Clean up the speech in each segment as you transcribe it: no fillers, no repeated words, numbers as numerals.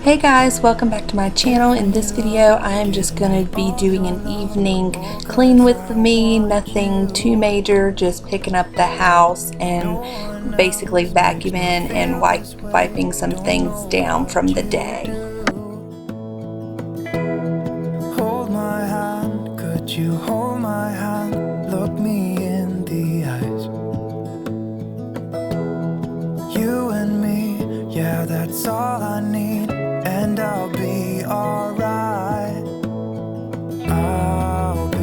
Hey guys, welcome back to my channel. In this video I am just going to be doing an evening clean with me, nothing too major, just picking up the house and basically vacuuming and wiping some things down from the day. Hold my hand, could you hold my hand, look me in the eyes. You and me, yeah, that's all I need. And I'll be alright. I'll be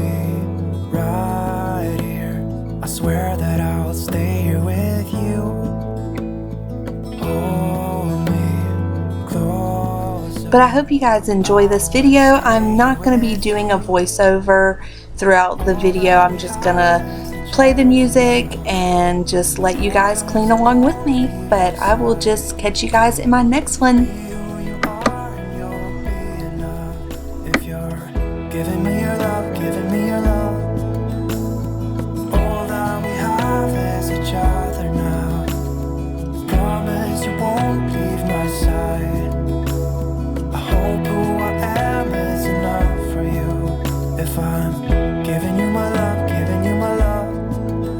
right here. I swear that I'll stay here with you. Hold me closer. But I hope you guys enjoy this video. I'm not going to be doing a voiceover throughout the video. I'm just going to play the music and just let you guys clean along with me. But I will just catch you guys in my next one. Giving me your love, giving me your love. All that we have is each other now. Promise you won't leave my side. I hope who I am is enough for you. If I'm giving you my love, giving you my love,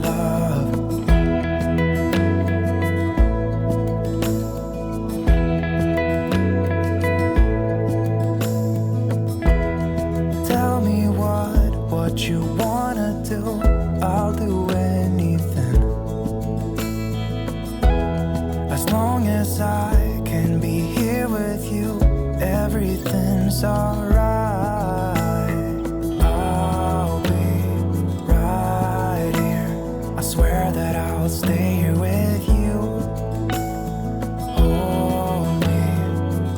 love. Tell me what you wanna do, I'll do anything. As long as I can be here with you, everything's alright. I'll be right here. I swear that I'll stay here with you. Hold me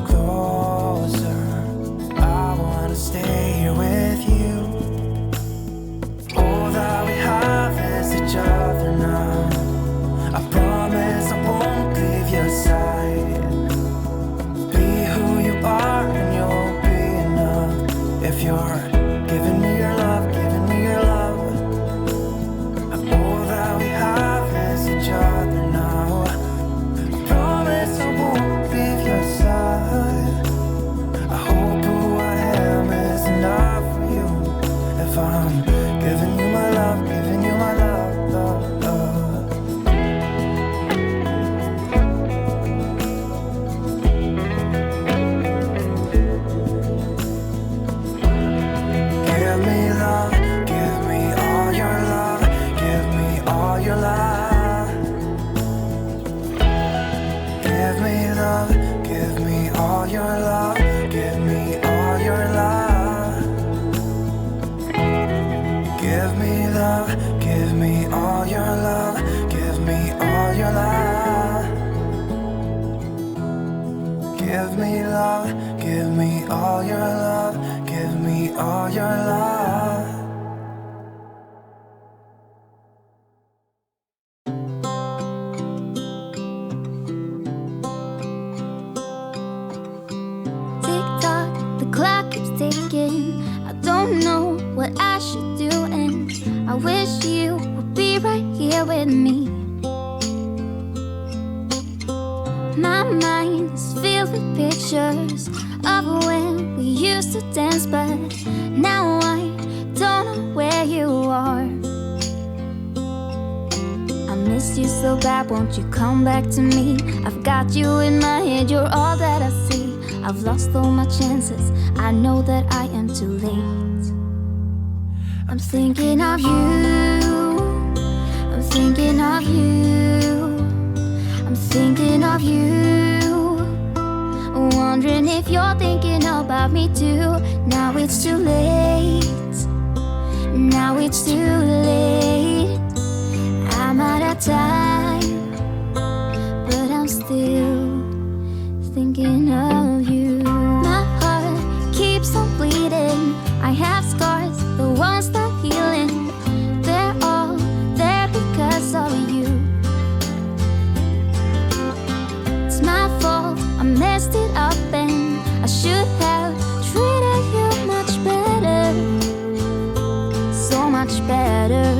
closer. I wanna stay here with you. All that we have is each other now. I promise I won't leave your side. Be who you are and you'll be enough. If you're giving me your love, giving me your love. All that we have is each other now. I promise I won't leave your side. I hope who I am is enough for you. If I'm giving you my love, giving you my love, love, love. Give me love, give me all your love, give me all your love. Give me love, give me all your love, give me all your love. Give me love, give me all your love, give me all your love. Give me love, give me all your love, give me all your love. Tick-tock, the clock keeps ticking. I don't know what I should do, and I wish you would be right here with me. My mind is filled with pictures of when we used to dance, but now I don't know where you are. I miss you so bad, won't you come back to me? I've got you in my head, you're all that I see. I've lost all my chances, I know that I am too late. I'm thinking of you, I'm thinking of you, I'm thinking of you, wondering if you're thinking about me too. Now it's too late, now it's too late. I'm out of time, but I'm still thinking of you. My heart keeps on bleeding, I have scars, the ones not healing. They're all there because of you. It's my fault, I messed it up, and I should have treated you much better, so much better.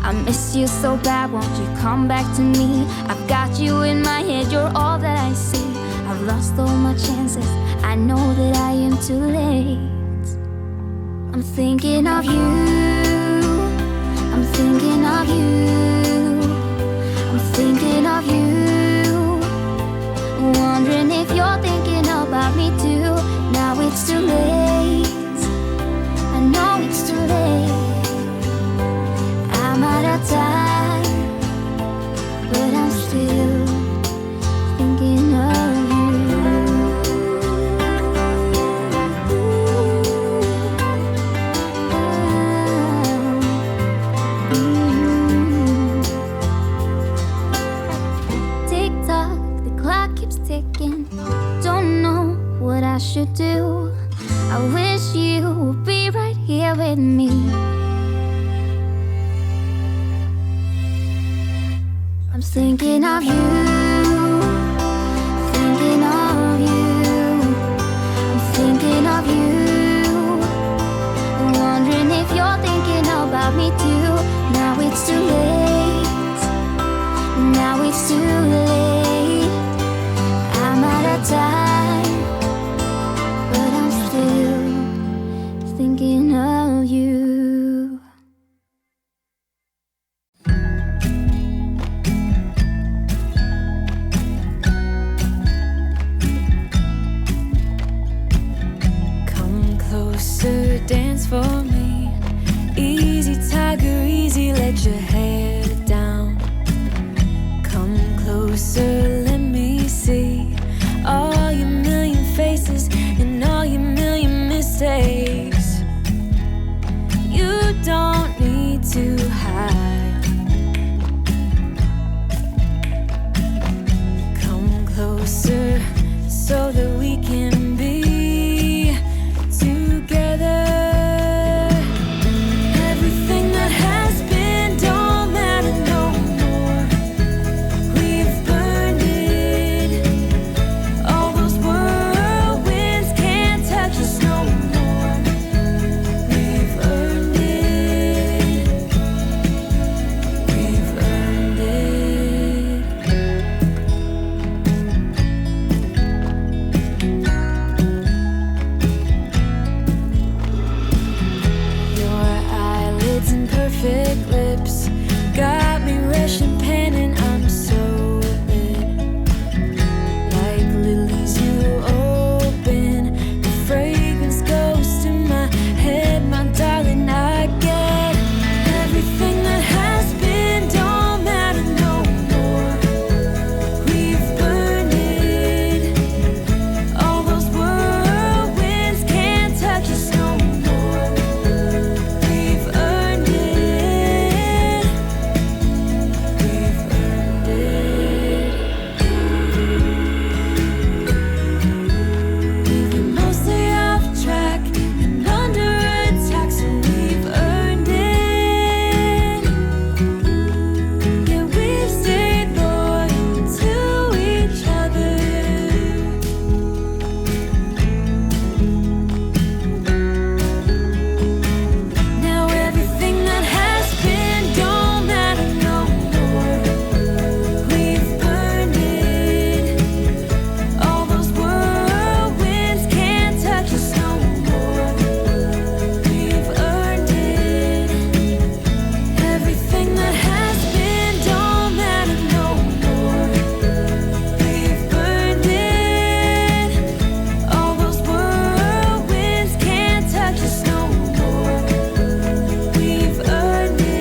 I miss you so bad, won't you come back to me? I've got you in my head, you're all that I see. I've lost all my chances. I know that I am too late. I'm thinking of you. I'm thinking of you. I'm thinking of you. Wondering if you're thinking about me too. Now it's too late. I know it's too late. I'm out of time, but I'm still thinking of you. Tick tock, the clock keeps ticking. Don't know what I should do. I wish you would be right here with me. I'm thinking of you, thinking of you, I'm thinking of you, wondering if you're thinking about me too. Now it's too late, now it's too late. I'm out of time, but I'm still thinking of you. Dance for me, easy tiger, easy, let your hair down. Come closer, let me see all your million faces and all your million mistakes. You don't need to hide. Come closer so that we can be together. Everything that has been don't matter no more. We've burned it. All those whirlwinds can't touch us no more. We've earned it. We've earned it. Your eyelids and perfect lips got me rushing, panting. I'm so lit, like lilies you open. The fragrance goes to my head, my darling. I get everything that has been don't matter no more. We've burned it. All those whirlwinds can't touch us no more. We've earned it. We've earned it. We've been mostly off track and under attack, so we've earned it. Yeah, we've stayed loyal to each other. Now everything that has been don't matter no more. We've burned it. All those whirlwinds can't touch us no more. We've earned it. Everything that has been don't matter no more. We've burned it. All those whirlwinds can't touch us no more. We've earned it.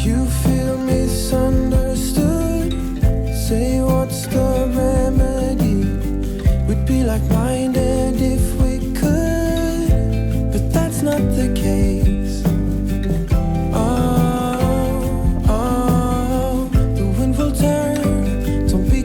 You feel misunderstood. Say what's the remedy? We'd be like-minded if we could, but that's not the case. Oh, the wind will turn. Don't be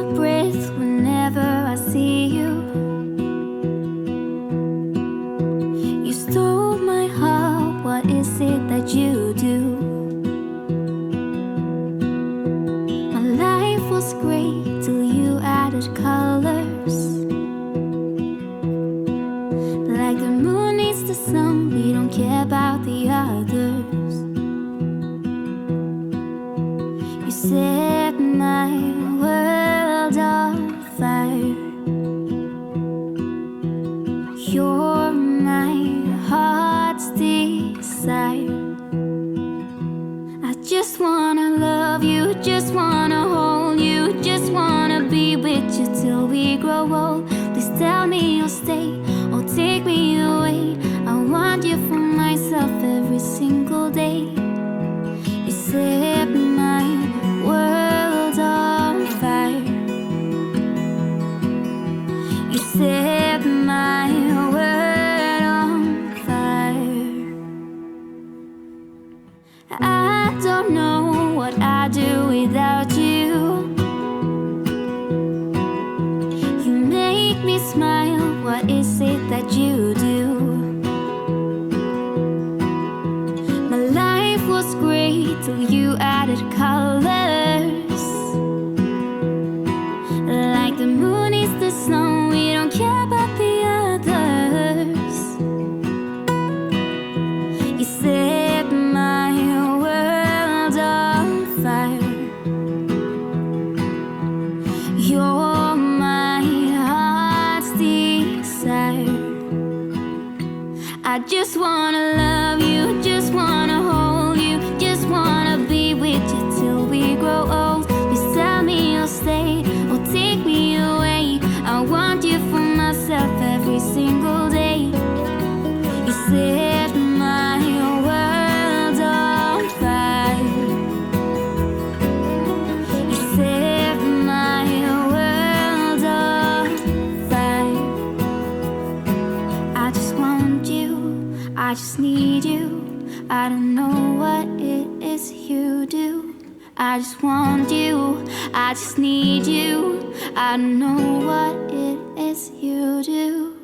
your breath whenever I see you. You stole my heart, what is it that you do? My life was great till you added colors. Like the moon needs the sun, we don't care about the others. You set my world on fire. You're my heart's desire. I just wanna love you, just wanna hold you, just wanna be with you till we grow old. Please tell me you'll stay or take me away. I want you for myself every single day. You set my world on fire. You set my world on fire. I don't know what I'd do without you. You make me smile, what is it that you do? My life was great till you added colors. Like the moon is the sun, we don't care about the others. You set my world on fire. You're my heart's desire. I just wanna love you, just wanna hold you, just wanna be with you till we grow old. Please tell me you'll stay or take me away. I want you for myself every single day. You set my world on fire. You set my world on fire. I just want you, I just need you. I don't know what it is you do. I just want you, I just need you. I don't know what it is you do.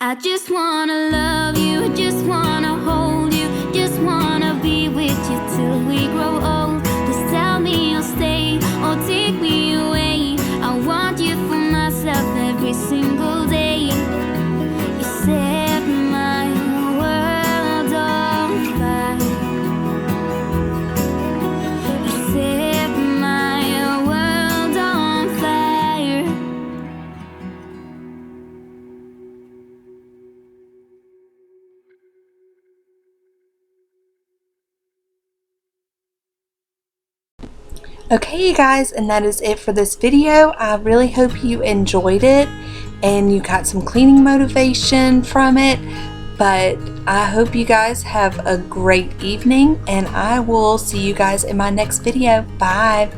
I just wanna love you, just wanna hold you, just wanna be with you till we grow old. Just tell me you'll stay or take me away. I want you for myself every single day. You set my world on fire. You set my world on fire. Okay, you guys, and that is it for this video. I really hope you enjoyed it and you got some cleaning motivation from it. But I hope you guys have a great evening, and I will see you guys in my next video. Bye.